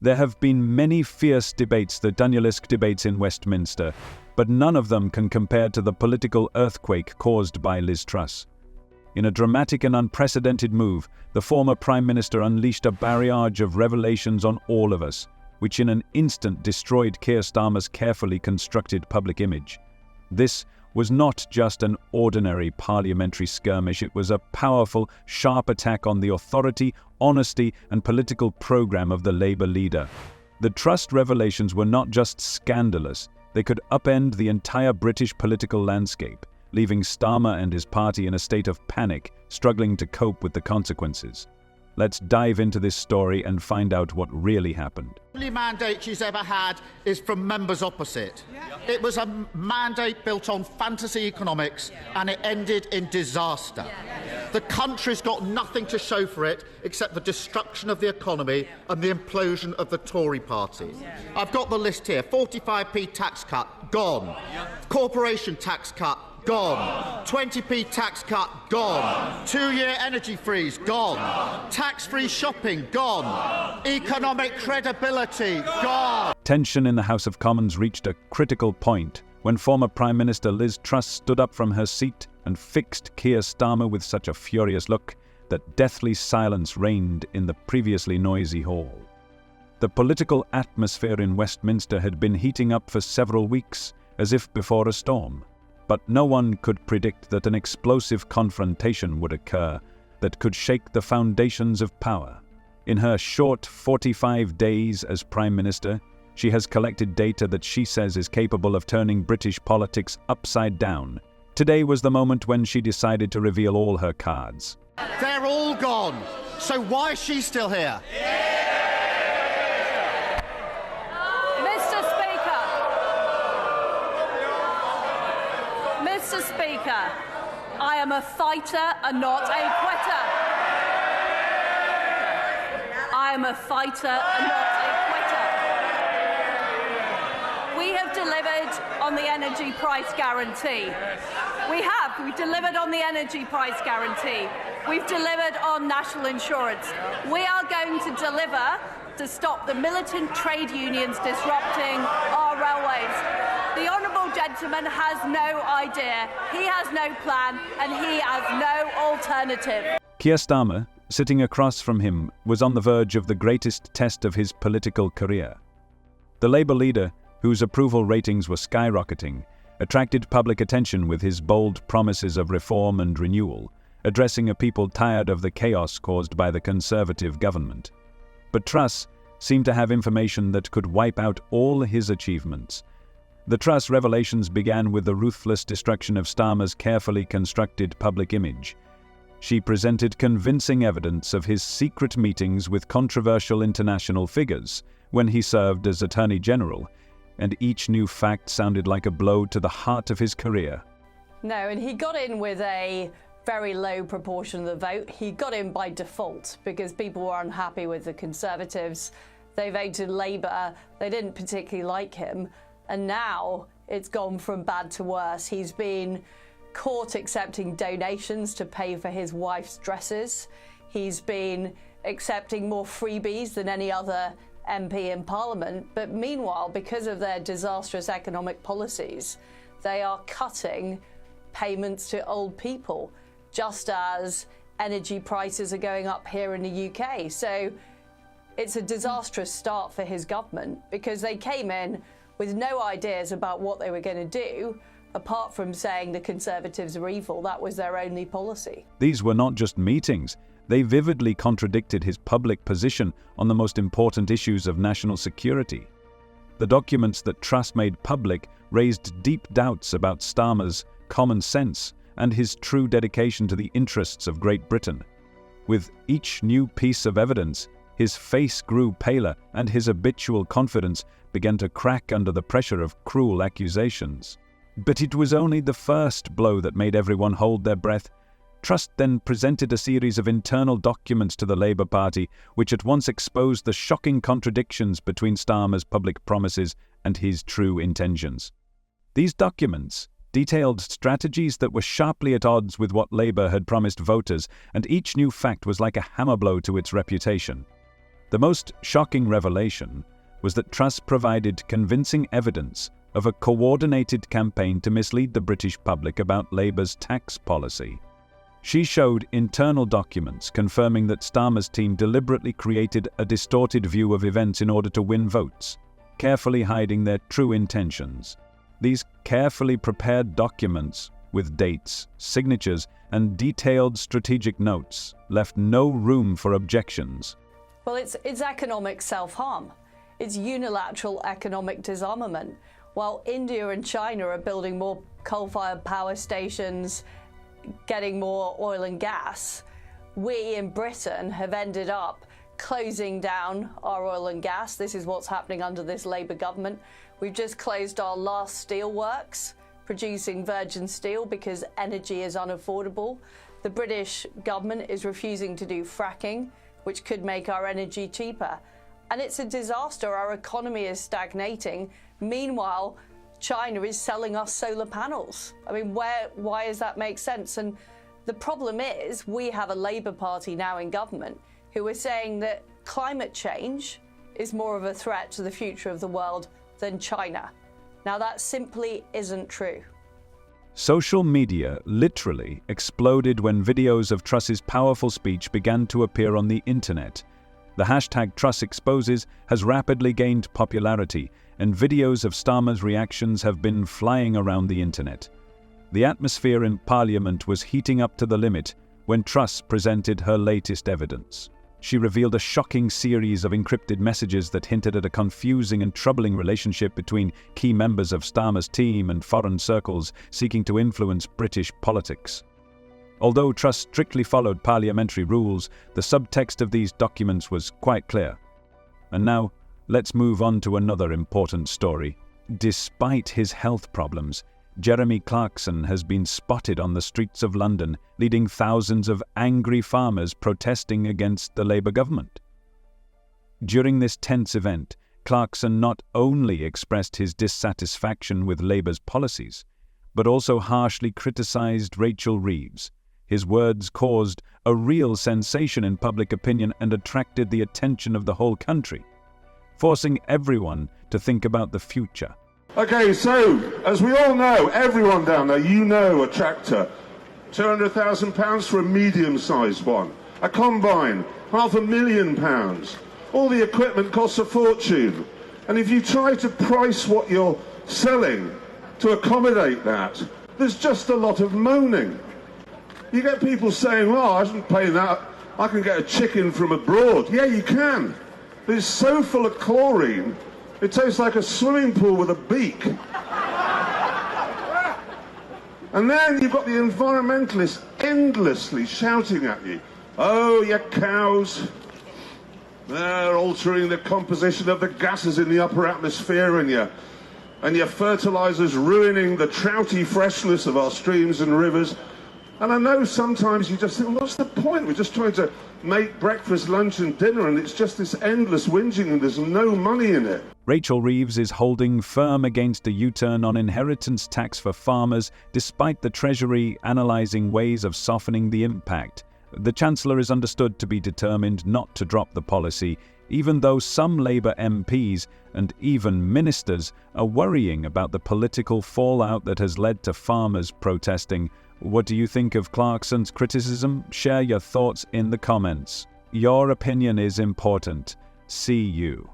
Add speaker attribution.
Speaker 1: There have been many fierce debates, the Dunulesque debates in Westminster, but none of them can compare to the political earthquake caused by Liz Truss. In a dramatic and unprecedented move, the former Prime Minister unleashed a barrage of revelations on all of us, which in an instant destroyed Keir Starmer's carefully constructed public image. This was not just an ordinary parliamentary skirmish, it was a powerful, sharp attack on the authority, honesty, and political programme of the Labour leader. The Truss revelations were not just scandalous, they could upend the entire British political landscape, leaving Starmer and his party in a state of panic, struggling to cope with the consequences. Let's dive into this story and find out what really happened.
Speaker 2: The only mandate she's ever had is from members opposite. It was a mandate built on fantasy economics, and it ended in disaster. The country's got nothing to show for it except the destruction of the economy and the implosion of the Tory party. I've got the list here. 45p tax cut, gone. Corporation tax cut, gone. 20p tax cut, gone. 2-year energy freeze, gone. Tax-free shopping, gone. Economic credibility, gone.
Speaker 1: Tension in the House of Commons reached a critical point when former Prime Minister Liz Truss stood up from her seat and fixed Keir Starmer with such a furious look that deathly silence reigned in the previously noisy hall. The political atmosphere in Westminster had been heating up for several weeks, as if before a storm. But no one could predict that an explosive confrontation would occur that could shake the foundations of power. In her short 45 days as Prime Minister, she has collected data that she says is capable of turning British politics upside down. Today was the moment when she decided to reveal all her cards.
Speaker 2: They're all gone. So why is she still here?
Speaker 3: Mr. Speaker, I am a fighter and not a quitter. I am a fighter and not a quitter. We have delivered on the energy price guarantee. We've delivered on the energy price guarantee. We've delivered on national insurance. We are going to deliver to stop the militant trade unions disrupting our railways. The honourable gentleman has no idea, he has no plan, and he has no alternative.
Speaker 1: Keir Starmer, sitting across from him, was on the verge of the greatest test of his political career. The Labour leader, whose approval ratings were skyrocketing, attracted public attention with his bold promises of reform and renewal, addressing a people tired of the chaos caused by the Conservative government. But Truss seemed to have information that could wipe out all his achievements. The Truss revelations began with the ruthless destruction of Starmer's carefully constructed public image. She presented convincing evidence of his secret meetings with controversial international figures when he served as Attorney General, and each new fact sounded like a blow to the heart of his career.
Speaker 4: No, and he got in with a very low proportion of the vote. He got in by default because people were unhappy with the Conservatives. They voted Labour. They didn't particularly like him. And now it's gone from bad to worse. He's been caught accepting donations to pay for his wife's dresses. He's been accepting more freebies than any other MP in Parliament. But meanwhile, because of their disastrous economic policies, they are cutting payments to old people, just as energy prices are going up here in the UK. So it's a disastrous start for his government because they came in with no ideas about what they were going to do, apart from saying the Conservatives are evil. That was their only policy.
Speaker 1: These were not just meetings. They vividly contradicted his public position on the most important issues of national security. The documents that Truss made public raised deep doubts about Starmer's common sense and his true dedication to the interests of Great Britain. With each new piece of evidence, his face grew paler and his habitual confidence began to crack under the pressure of cruel accusations. But it was only the first blow that made everyone hold their breath. Truss then presented a series of internal documents to the Labour Party, which at once exposed the shocking contradictions between Starmer's public promises and his true intentions. These documents detailed strategies that were sharply at odds with what Labour had promised voters, and each new fact was like a hammer blow to its reputation. The most shocking revelation was that Truss provided convincing evidence of a coordinated campaign to mislead the British public about Labour's tax policy. She showed internal documents confirming that Starmer's team deliberately created a distorted view of events in order to win votes, carefully hiding their true intentions. These carefully prepared documents, with dates, signatures, and detailed strategic notes, left no room for objections.
Speaker 4: Well, it's economic self-harm. It's unilateral economic disarmament. While India and China are building more coal-fired power stations, getting more oil and gas, we in Britain have ended up closing down our oil and gas. This is what's happening under this Labour government. We've just closed our last steel works, producing virgin steel because energy is unaffordable. The British government is refusing to do fracking, which could make our energy cheaper. And it's a disaster. Our economy is stagnating. Meanwhile, China is selling us solar panels. I mean, why does that make sense? And the problem is we have a Labour Party now in government who are saying that climate change is more of a threat to the future of the world than China. Now, that simply isn't true.
Speaker 1: Social media literally exploded when videos of Truss's powerful speech began to appear on the internet. The hashtag #TrussExposes has rapidly gained popularity, and videos of Starmer's reactions have been flying around the internet. The atmosphere in Parliament was heating up to the limit when Truss presented her latest evidence. She revealed a shocking series of encrypted messages that hinted at a confusing and troubling relationship between key members of Starmer's team and foreign circles seeking to influence British politics. Although Truss strictly followed parliamentary rules, the subtext of these documents was quite clear. And now, let's move on to another important story. Despite his health problems, Jeremy Clarkson has been spotted on the streets of London, leading thousands of angry farmers protesting against the Labour government. During this tense event, Clarkson not only expressed his dissatisfaction with Labour's policies, but also harshly criticised Rachel Reeves. His words caused a real sensation in public opinion and attracted the attention of the whole country, forcing everyone to think about the future.
Speaker 5: Okay, so, as we all know, everyone down there, you know a tractor. £200,000 for a medium-sized one. A combine, £500,000. All the equipment costs a fortune. And if you try to price what you're selling to accommodate that, there's just a lot of moaning. You get people saying, well, I shouldn't pay that. I can get a chicken from abroad. Yeah, you can. But it's so full of chlorine, it tastes like a swimming pool with a beak. And then you've got the environmentalists endlessly shouting at you, oh, your cows, they're altering the composition of the gases in the upper atmosphere, and your fertilizers ruining the trouty freshness of our streams and rivers. And I know sometimes you just think, well, what's the point? We're just trying to make breakfast, lunch and dinner, and it's just this endless whinging and there's no money in it.
Speaker 1: Rachel Reeves is holding firm against a U-turn on inheritance tax for farmers, despite the Treasury analysing ways of softening the impact. The Chancellor is understood to be determined not to drop the policy, even though some Labour MPs and even ministers are worrying about the political fallout that has led to farmers protesting. What do you think of Clarkson's criticism? Share your thoughts in the comments. Your opinion is important. See you.